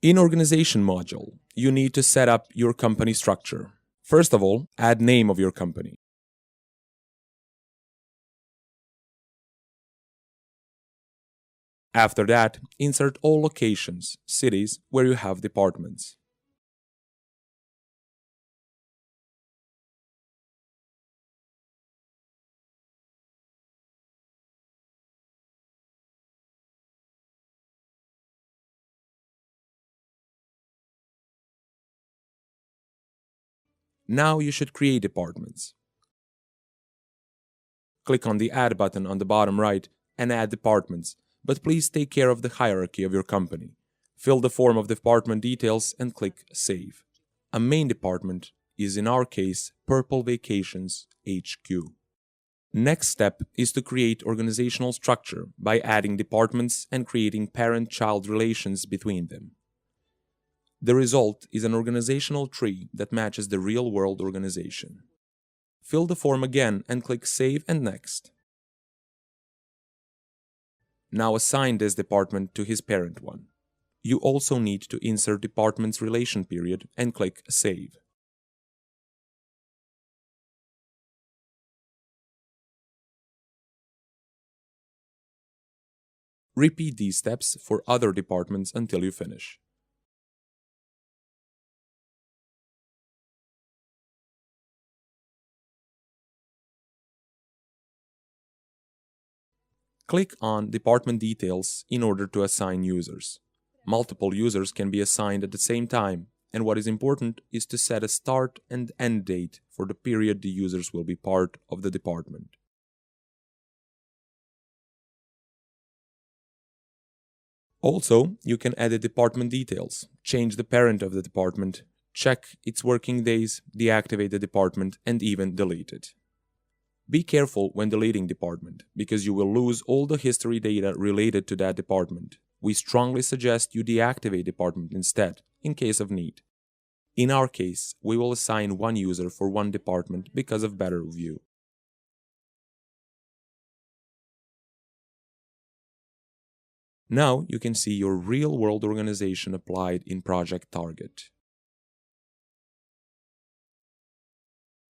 In Organization module, you need to set up your company structure. First of all, add name of your company. After that, insert all locations, cities, where you have departments. Now you should create departments. Click on the Add button on the bottom right and add departments, but please take care of the hierarchy of your company. Fill the form of department details and click Save. A main department is, in our case, Purple Vacations HQ. Next step is to create organizational structure by adding departments and creating parent-child relations between them. The result is an organizational tree that matches the real-world organization. Fill the form again and click Save and Next. Now assign this department to his parent one. You also need to insert department's relation period and click Save. Repeat these steps for other departments until you finish. Click on Department Details in order to assign users. Multiple users can be assigned at the same time, and what is important is to set a start and end date for the period the users will be part of the department. Also, you can edit department details, change the parent of the department, check its working days, deactivate the department, and even delete it. Be careful when deleting department, because you will lose all the history data related to that department. We strongly suggest you deactivate department instead, in case of need. In our case, we will assign one user for one department because of better view. Now you can see your real-world organization applied in Project Target.